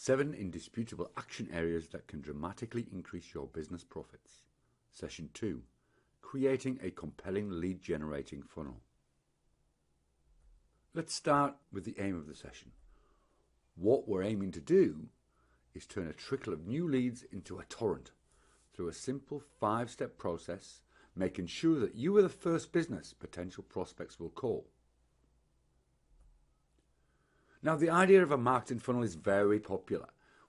7 indisputable action areas that can dramatically increase your business profits. Session 2. Creating a compelling lead generating funnel. Let's start with the aim of the session. What we're aiming to do is turn a trickle of new leads into a torrent through a simple 5-step process, making sure that you are the first business potential prospects will call. Now, the idea of a marketing funnel is very popular.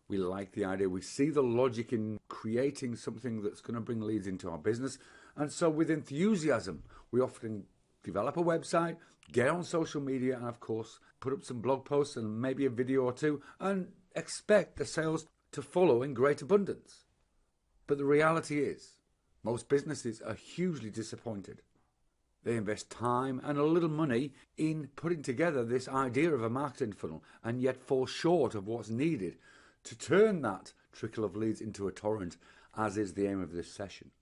We like the idea. We see the logic in creating something that's going to bring leads into our business. And so with enthusiasm, we often develop a website, get on social media, and of course, put up some blog posts and maybe a video or two, and expect the sales to follow in great abundance. But the reality is, most businesses are hugely disappointed. They invest time and a little money in putting together this idea of a marketing funnel and yet fall short of what's needed to turn that trickle of leads into a torrent, as is the aim of this session.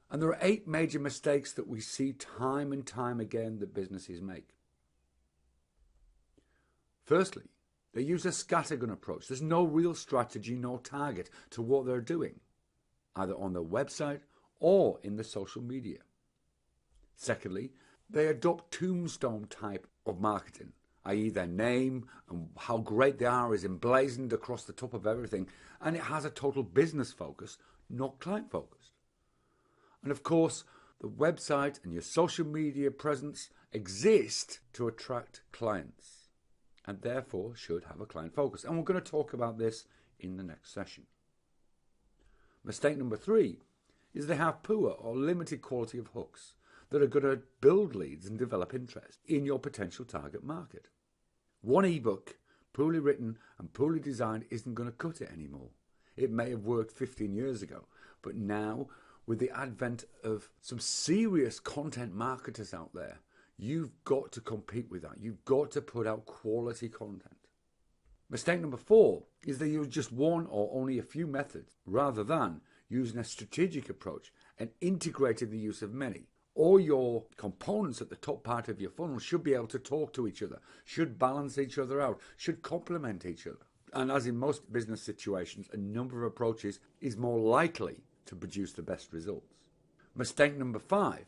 And there are 8 major mistakes that we see time and time again that businesses make. Firstly, they use a scattergun approach. There's no real strategy, no target to what they're doing, either on their website or in the social media. Secondly, they adopt tombstone type of marketing, i.e. their name and how great they are is emblazoned across the top of everything, and it has a total business focus, not client focused. And of course, the website and your social media presence exist to attract clients and therefore should have a client focus. And we're going to talk about this in the next session. Mistake number 3 is they have poor or limited quality of hooks that are going to build leads and develop interest in your potential target market. One ebook, poorly written and poorly designed, isn't going to cut it anymore. It may have worked 15 years ago, but now, with the advent of some serious content marketers out there, you've got to compete with that. You've got to put out quality content. Mistake number 4 is they use just one or only a few methods rather than using a strategic approach and integrating the use of many. All your components at the top part of your funnel should be able to talk to each other, should balance each other out, should complement each other. And as in most business situations, a number of approaches is more likely to produce the best results. Mistake number 5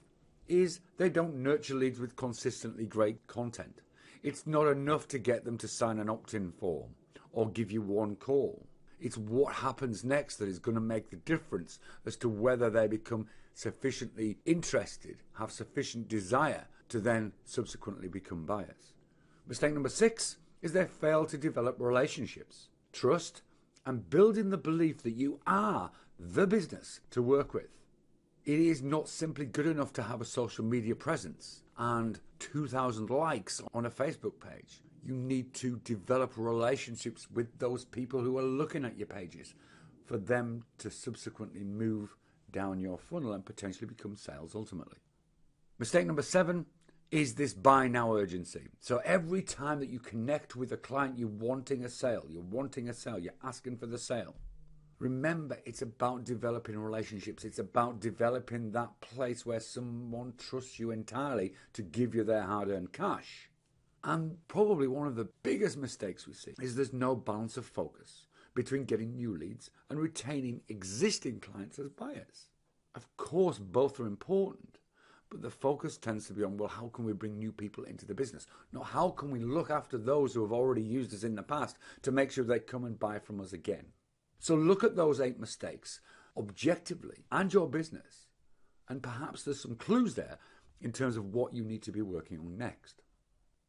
is they don't nurture leads with consistently great content. It's not enough to get them to sign an opt-in form or give you one call. It's what happens next that is going to make the difference as to whether they become sufficiently interested, have sufficient desire to then subsequently become buyers. Mistake number 6 is they fail to develop relationships, trust, and building the belief that you are the business to work with. It is not simply good enough to have a social media presence and 2,000 likes on a Facebook page. You need to develop relationships with those people who are looking at your pages for them to subsequently move down your funnel and potentially become sales ultimately. Mistake number 7 is this buy now urgency. So every time that you connect with a client, you're wanting a sale, you're asking for the sale. Remember, it's about developing relationships. It's about developing that place where someone trusts you entirely to give you their hard-earned cash. And probably one of the biggest mistakes we see is there's no balance of focus between getting new leads and retaining existing clients as buyers. Of course, both are important, but the focus tends to be on, well, how can we bring new people into the business? Not how can we look after those who have already used us in the past to make sure they come and buy from us again. So look at those 8 mistakes objectively and your business, and perhaps there's some clues there in terms of what you need to be working on next.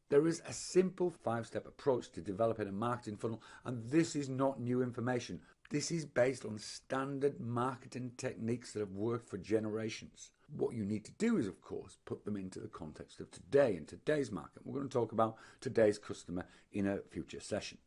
There is a simple 5-step approach to developing a marketing funnel, and this is not new information. This is based on standard marketing techniques that have worked for generations. What you need to do is, of course, put them into the context of today and today's market. We're going to talk about today's customer in a future session.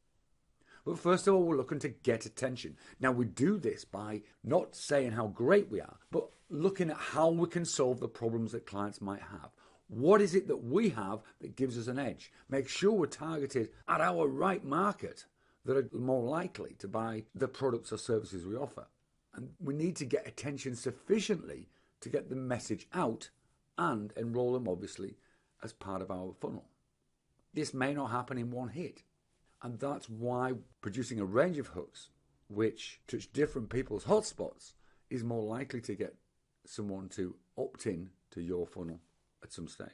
But first of all, we're looking to get attention. Now, we do this by not saying how great we are, but looking at how we can solve the problems that clients might have. What is it that we have that gives us an edge? Make sure we're targeted at our right market that are more likely to buy the products or services we offer. And we need to get attention sufficiently to get the message out and enroll them, obviously, as part of our funnel. This may not happen in one hit. And that's why producing a range of hooks which touch different people's hotspots is more likely to get someone to opt in to your funnel at some stage.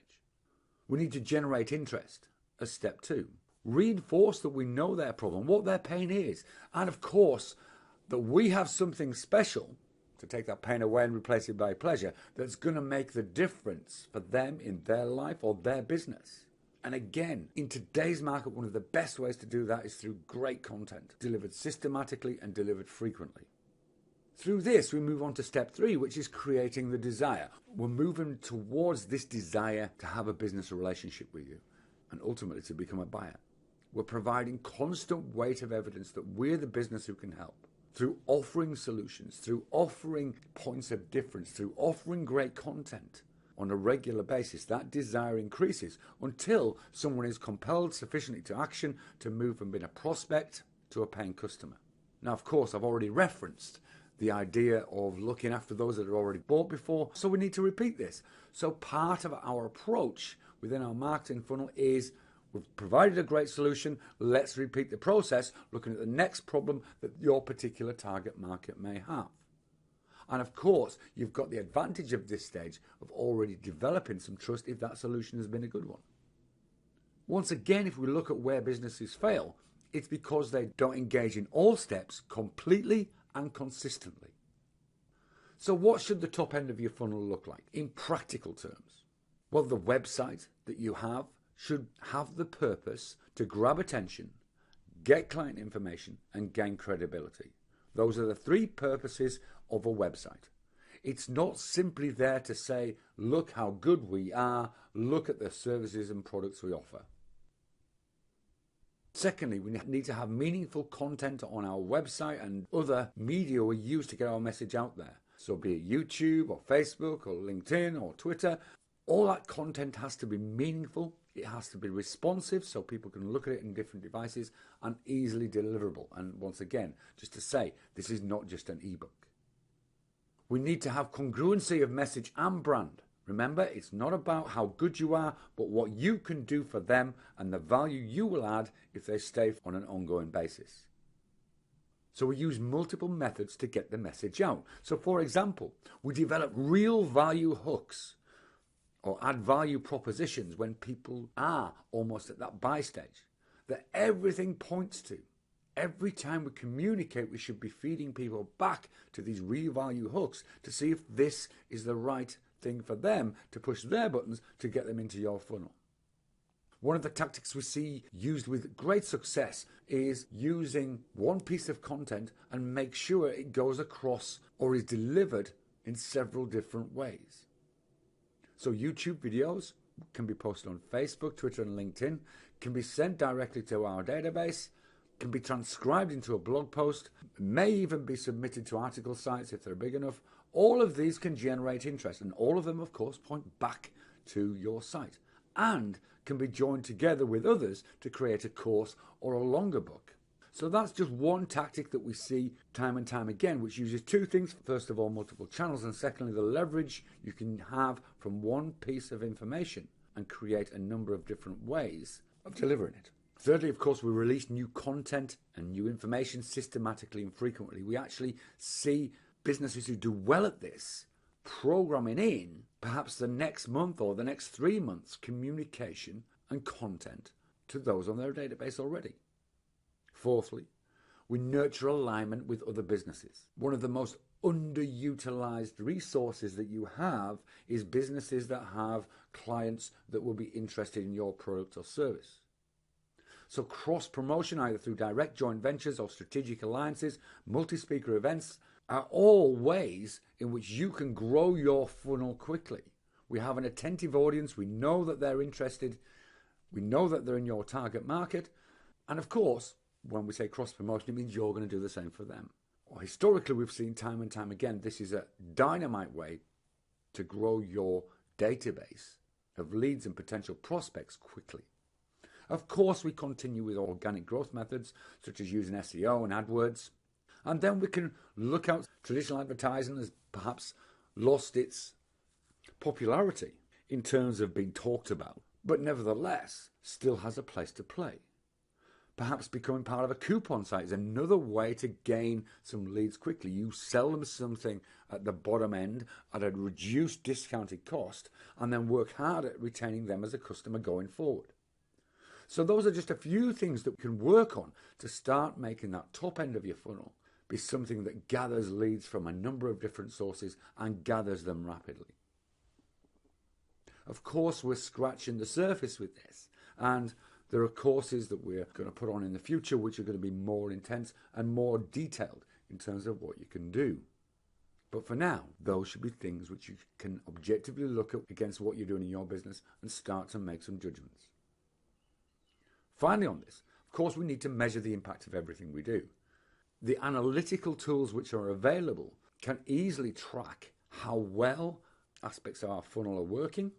We need to generate interest as step 2. Reinforce that we know their problem, what their pain is, and of course that we have something special to take that pain away and replace it by pleasure that's going to make the difference for them in their life or their business. And again, in today's market, one of the best ways to do that is through great content, delivered systematically and delivered frequently. Through this, we move on to step 3, which is creating the desire. We're moving towards this desire to have a business relationship with you and ultimately to become a buyer. We're providing constant weight of evidence that we're the business who can help. Through offering solutions, through offering points of difference, through offering great content on a regular basis, that desire increases until someone is compelled sufficiently to action to move from being a prospect to a paying customer. Now, of course, I've already referenced the idea of looking after those that have already bought before, so we need to repeat this. So part of our approach within our marketing funnel is we've provided a great solution, let's repeat the process, looking at the next problem that your particular target market may have. And of course, you've got the advantage of this stage of already developing some trust if that solution has been a good one. Once again, if we look at where businesses fail, it's because they don't engage in all steps completely and consistently. So what should the top end of your funnel look like in practical terms? Well, the website that you have should have the purpose to grab attention, get client information, and gain credibility. Those are the 3 purposes of a website. It's not simply there to say, look how good we are, look at the services and products we offer. Secondly, we need to have meaningful content on our website and other media we use to get our message out there. So be it YouTube or Facebook or LinkedIn or Twitter, all that content has to be meaningful. It has to be responsive so people can look at it in different devices and easily deliverable. And once again, just to say, this is not just an ebook. We need to have congruency of message and brand. Remember, it's not about how good you are, but what you can do for them and the value you will add if they stay on an ongoing basis. So we use multiple methods to get the message out. So for example, we develop real value hooks or add value propositions when people are almost at that buy stage that everything points to. Every time we communicate, we should be feeding people back to these real value hooks to see if this is the right thing for them to push their buttons to get them into your funnel. One of the tactics we see used with great success is using one piece of content and make sure it goes across or is delivered in several different ways. So YouTube videos can be posted on Facebook, Twitter and LinkedIn, can be sent directly to our database, can be transcribed into a blog post, may even be submitted to article sites if they're big enough. All of these can generate interest, and all of them, of course, point back to your site and can be joined together with others to create a course or a longer book. So that's just one tactic that we see time and time again, which uses 2 things. First of all, multiple channels, and secondly, the leverage you can have from one piece of information and create a number of different ways of delivering it. Thirdly, of course, we release new content and new information systematically and frequently. We actually see businesses who do well at this programming in perhaps the next month or the next 3 months communication and content to those on their database already. Fourthly, we nurture alignment with other businesses. One of the most underutilized resources that you have is businesses that have clients that will be interested in your product or service. So cross-promotion, either through direct joint ventures or strategic alliances, multi-speaker events, are all ways in which you can grow your funnel quickly. We have an attentive audience. We know that they're interested. We know that they're in your target market. And of course, when we say cross-promotion, it means you're going to do the same for them. Well, historically, we've seen time and time again, this is a dynamite way to grow your database of leads and potential prospects quickly. Of course, we continue with organic growth methods, such as using SEO and AdWords. And then we can look out traditional advertising has perhaps lost its popularity in terms of being talked about, but nevertheless still has a place to play. Perhaps becoming part of a coupon site is another way to gain some leads quickly. You sell them something at the bottom end at a reduced discounted cost and then work hard at retaining them as a customer going forward. So those are just a few things that we can work on to start making that top end of your funnel be something that gathers leads from a number of different sources and gathers them rapidly. Of course, we're scratching the surface with this, and there are courses that we're going to put on in the future which are going to be more intense and more detailed in terms of what you can do. But for now, those should be things which you can objectively look at against what you're doing in your business and start to make some judgments. Finally on this, of course, we need to measure the impact of everything we do. The analytical tools which are available can easily track how well aspects of our funnel are working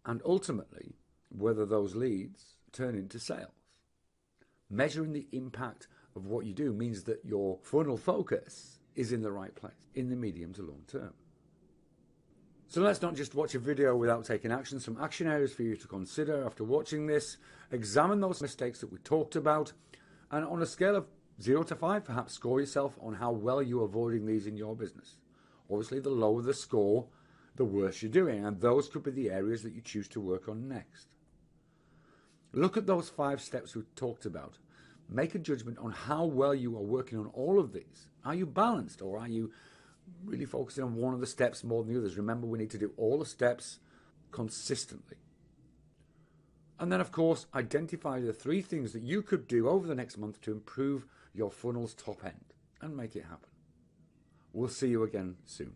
and ultimately whether those leads turn into sales. Measuring the impact of what you do means that your funnel focus is in the right place in the medium to long term. So let's not just watch a video without taking action. Some action areas for you to consider after watching this. Examine those mistakes that we talked about, and on a scale of 0 to 5, perhaps score yourself on how well you're avoiding these in your business. Obviously, the lower the score, the worse you're doing, and those could be the areas that you choose to work on next. Look at those 5 steps we talked about. Make a judgment on how well you are working on all of these. Are you balanced, or are you really focusing on one of the steps more than the others? Remember, we need to do all the steps consistently. And then, of course, identify the 3 things that you could do over the next month to improve your funnel's top end and make it happen. We'll see you again soon.